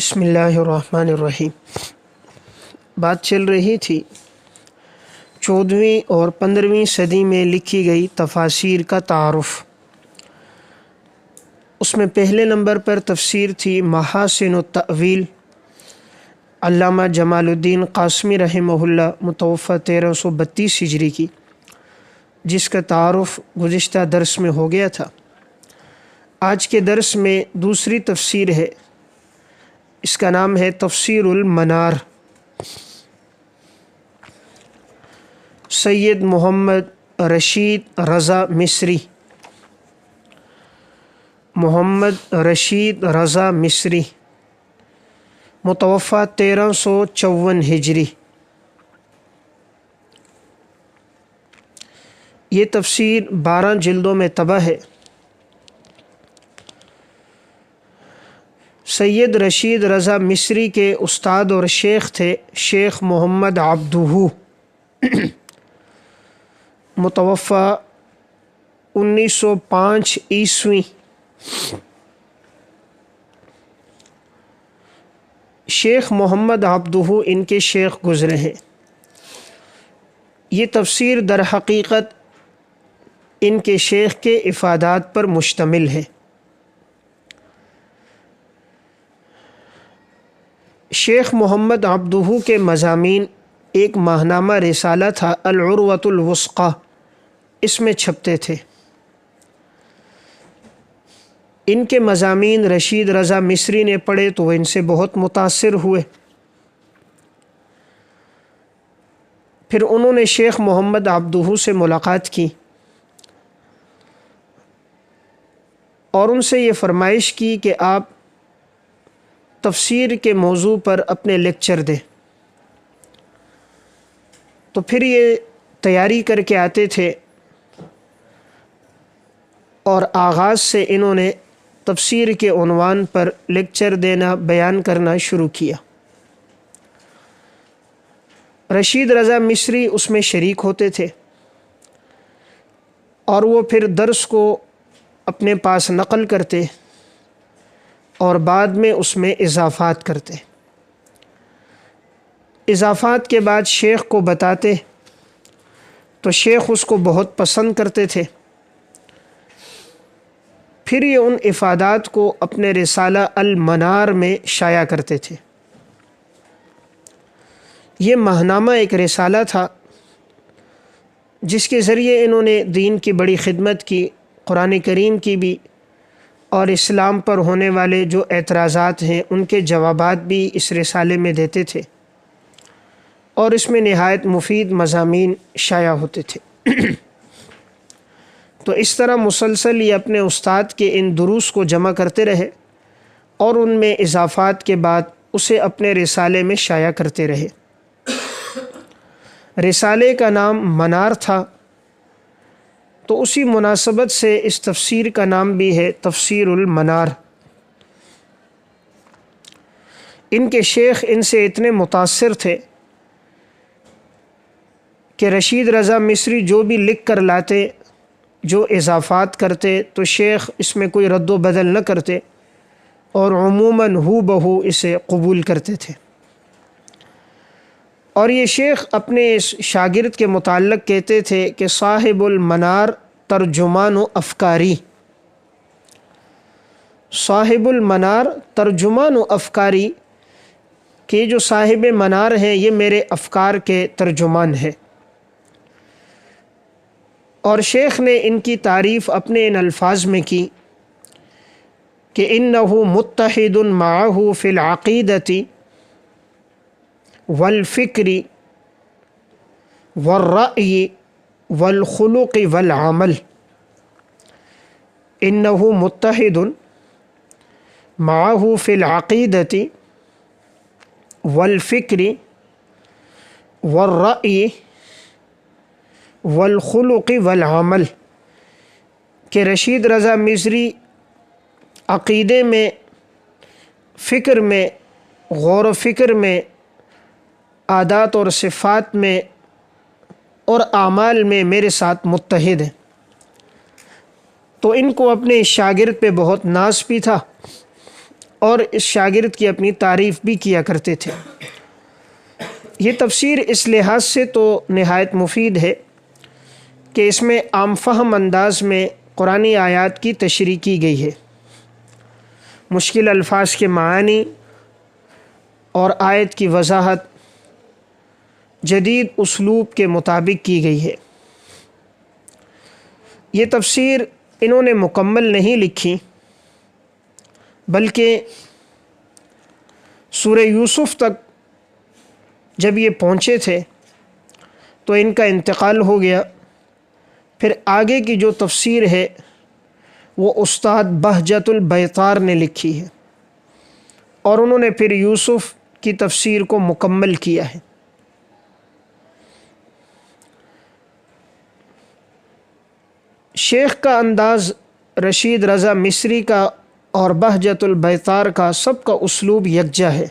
بسم اللہ الرحمن الرحیم۔ بات چل رہی تھی 14ویں اور 15ویں صدی میں لکھی گئی تفاسیر کا تعارف۔ اس میں پہلے نمبر پر تفسیر تھی محاسن التأویل، علامہ جمال الدین قاسمی رحمہ اللہ متوفی 1332 ہجری کی، جس کا تعارف گزشتہ درس میں ہو گیا تھا۔ آج کے درس میں دوسری تفسیر ہے، اس کا نام ہے تفسیر المنار، سید محمد رشید رضا مصری متوفی 1354 ہجری۔ یہ تفسیر 12 جلدوں میں طبع ہے۔ سید رشید رضا مصری کے استاد اور شیخ تھے شیخ محمد عبدہ، متوفی 1905 عیسوی۔ شیخ محمد عبدہ ان کے شیخ گزرے ہیں۔ یہ تفسیر در حقیقت ان کے شیخ کے افادات پر مشتمل ہے۔ شیخ محمد عبدہ کے مضامین ایک ماہنامہ رسالہ تھا العروۃ الوثقی، اس میں چھپتے تھے۔ ان کے مضامین رشید رضا مصری نے پڑھے تو وہ ان سے بہت متاثر ہوئے۔ پھر انہوں نے شیخ محمد عبدہ سے ملاقات کی اور ان سے یہ فرمائش کی کہ آپ تفسیر کے موضوع پر اپنے لیکچر دیں۔ تو پھر یہ تیاری کر کے آتے تھے اور آغاز سے انہوں نے تفسیر کے عنوان پر لیکچر دینا، بیان کرنا شروع کیا۔ رشید رضا مصری اس میں شریک ہوتے تھے اور وہ پھر درس کو اپنے پاس نقل کرتے اور بعد میں اس میں اضافات کرتے۔ اضافات کے بعد شیخ کو بتاتے تو شیخ اس کو بہت پسند کرتے تھے۔ پھر یہ ان افادات کو اپنے رسالہ المنار میں شائع کرتے تھے۔ یہ ماہنامہ ایک رسالہ تھا جس کے ذریعے انہوں نے دین کی بڑی خدمت کی، قرآن کریم کی بھی، اور اسلام پر ہونے والے جو اعتراضات ہیں ان کے جوابات بھی اس رسالے میں دیتے تھے، اور اس میں نہایت مفید مضامین شائع ہوتے تھے۔ تو اس طرح مسلسل یہ اپنے استاد کے ان دروس کو جمع کرتے رہے اور ان میں اضافات کے بعد اسے اپنے رسالے میں شائع کرتے رہے۔ رسالے کا نام منار تھا، تو اسی مناسبت سے اس تفسیر کا نام بھی ہے تفسیر المنار۔ ان کے شیخ ان سے اتنے متاثر تھے کہ رشید رضا مصری جو بھی لکھ کر لاتے، جو اضافات کرتے، تو شیخ اس میں کوئی رد و بدل نہ کرتے اور عموماً ہو بہو اسے قبول کرتے تھے۔ اور یہ شیخ اپنے اس شاگرد کے متعلق کہتے تھے کہ صاحب المنار ترجمان و افکاری، صاحب المنار ترجمان و افکاری، کہ جو صاحب منار ہیں یہ میرے افکار کے ترجمان ہیں۔ اور شیخ نے ان کی تعریف اپنے ان الفاظ میں کی کہ انہ متحد معہ فی العقیدۃ والفکر والرأی والخلق والعمل۔ انہ متحد معہ فی العقیدۃ والفکر والرأی والخلق والعمل، کہ رشید رضا مصری عقیدے میں، فکر میں، غور و فکر میں، عادات اور صفات میں اور اعمال میں میرے ساتھ متحد ہیں۔ تو ان کو اپنے شاگرد پہ بہت ناز بھی تھا اور اس شاگرد کی اپنی تعریف بھی کیا کرتے تھے۔ یہ تفسیر اس لحاظ سے تو نہایت مفید ہے کہ اس میں عام فہم انداز میں قرآنی آیات کی تشریح کی گئی ہے، مشکل الفاظ کے معانی اور آیت کی وضاحت جدید اسلوب کے مطابق کی گئی ہے۔ یہ تفسیر انہوں نے مکمل نہیں لکھی، بلکہ سورہ یوسف تک جب یہ پہنچے تھے تو ان کا انتقال ہو گیا۔ پھر آگے کی جو تفسیر ہے وہ استاد بہجت البیطار نے لکھی ہے، اور انہوں نے پھر یوسف کی تفسیر کو مکمل کیا ہے۔ شیخ کا انداز، رشید رضا مصری کا اور بہجت البیطار کا، سب کا اسلوب یکجا ہے،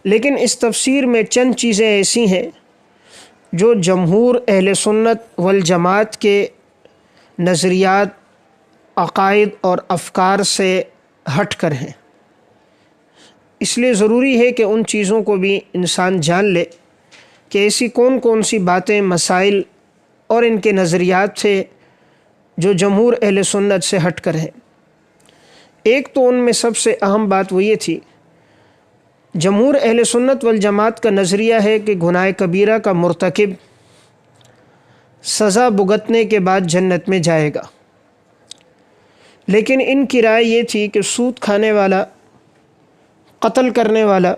لیکن اس تفسیر میں چند چیزیں ایسی ہیں جو جمہور اہل سنت والجماعت کے نظریات، عقائد اور افکار سے ہٹ کر ہیں۔ اس لیے ضروری ہے کہ ان چیزوں کو بھی انسان جان لے کہ ایسی کون کون سی باتیں، مسائل اور ان کے نظریات تھے جو جمہور اہل سنت سے ہٹ کر ہیں۔ ایک تو ان میں سب سے اہم بات وہ یہ تھی، جمہور اہل سنت والجماعت کا نظریہ ہے کہ گناہ کبیرہ کا مرتکب سزا بھگتنے کے بعد جنت میں جائے گا، لیکن ان کی رائے یہ تھی کہ سود کھانے والا، قتل کرنے والا،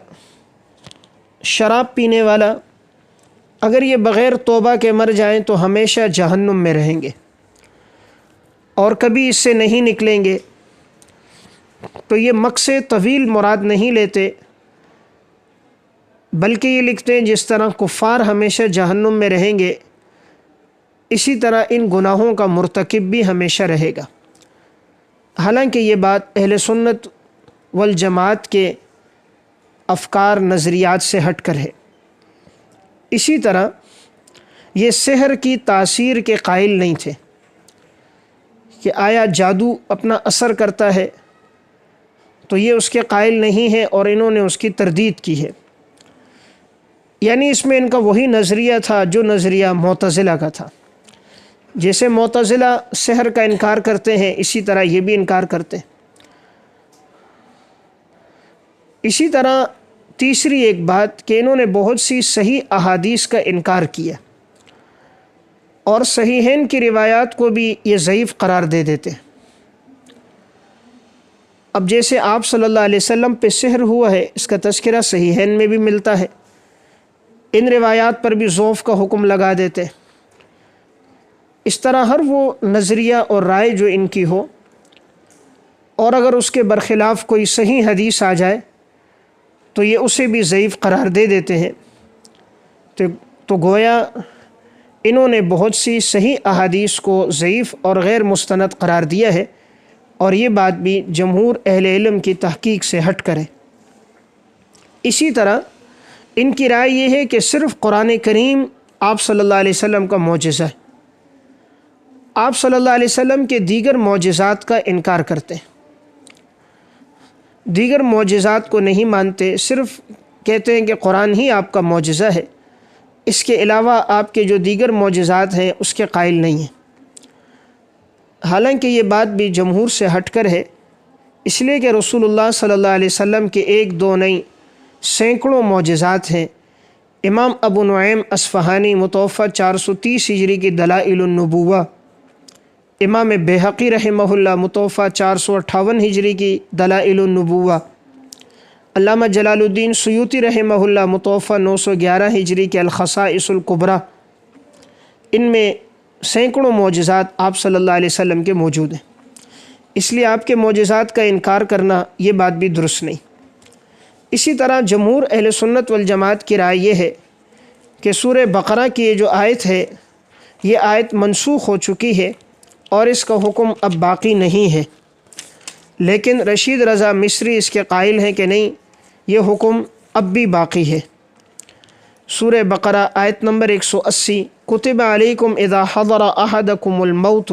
شراب پینے والا، اگر یہ بغیر توبہ کے مر جائیں تو ہمیشہ جہنم میں رہیں گے اور کبھی اس سے نہیں نکلیں گے۔ تو یہ مقصد طویل مراد نہیں لیتے، بلکہ یہ لکھتے ہیں جس طرح کفار ہمیشہ جہنم میں رہیں گے، اسی طرح ان گناہوں کا مرتکب بھی ہمیشہ رہے گا۔ حالانکہ یہ بات اہل سنت والجماعت کے افکار، نظریات سے ہٹ کر ہے۔ اسی طرح یہ سحر کی تاثیر کے قائل نہیں تھے کہ آیا جادو اپنا اثر کرتا ہے، تو یہ اس کے قائل نہیں ہے، اور انہوں نے اس کی تردید کی ہے۔ یعنی اس میں ان کا وہی نظریہ تھا جو نظریہ معتزلہ کا تھا۔ جیسے معتزلہ سحر کا انکار کرتے ہیں، اسی طرح یہ بھی انکار کرتے ہیں۔ اسی طرح تیسری ایک بات کہ انہوں نے بہت سی صحیح احادیث کا انکار کیا، اور صحیحین کی روایات کو بھی یہ ضعیف قرار دے دیتے۔ اب جیسے آپ صلی اللہ علیہ وسلم پہ سحر ہوا ہے، اس کا تذکرہ صحیحین میں بھی ملتا ہے، ان روایات پر بھی ضعف کا حکم لگا دیتے۔ اس طرح ہر وہ نظریہ اور رائے جو ان کی ہو، اور اگر اس کے برخلاف کوئی صحیح حدیث آ جائے تو یہ اسے بھی ضعیف قرار دے دیتے ہیں۔ تو گویا انہوں نے بہت سی صحیح احادیث کو ضعیف اور غیر مستند قرار دیا ہے، اور یہ بات بھی جمہور اہل علم کی تحقیق سے ہٹ کرے۔ اسی طرح ان کی رائے یہ ہے کہ صرف قرآن کریم آپ صلی اللہ علیہ وسلم کا معجزہ ہے، آپ صلی اللہ علیہ وسلم کے دیگر معجزات کا انکار کرتے ہیں، دیگر معجزات کو نہیں مانتے، صرف کہتے ہیں کہ قرآن ہی آپ کا معجزہ ہے، اس کے علاوہ آپ کے جو دیگر معجزات ہیں اس کے قائل نہیں ہیں۔ حالانکہ یہ بات بھی جمہور سے ہٹ کر ہے، اس لیے کہ رسول اللہ صلی اللہ علیہ وسلم کے ایک دو نہیں سینکڑوں معجزات ہیں۔ امام ابو نعیم اصفہانی متوفہ 430 ہجری کی دلائل النبوہ، امام بیہقی رحمہ اللہ متوفہ 458 ہجری کی دلائل النبوہ، علامہ جلال الدین سیوطی رحمہ اللہ متوفہ 911 ہجری کے الخصائص الکبریٰ، ان میں سینکڑوں معجزات آپ صلی اللہ علیہ وسلم کے موجود ہیں۔ اس لیے آپ کے معجزات کا انکار کرنا یہ بات بھی درست نہیں۔ اسی طرح جمہور اہل سنت والجماعت کی رائے یہ ہے کہ سورہ بقرہ کی یہ جو آیت ہے، یہ آیت منسوخ ہو چکی ہے اور اس کا حکم اب باقی نہیں ہے، لیکن رشید رضا مصری اس کے قائل ہیں کہ نہیں، یہ حکم اب بھی باقی ہے۔ سورہ بقرہ آیت نمبر 180، کتب علیکم اذا حضر احدکم الموت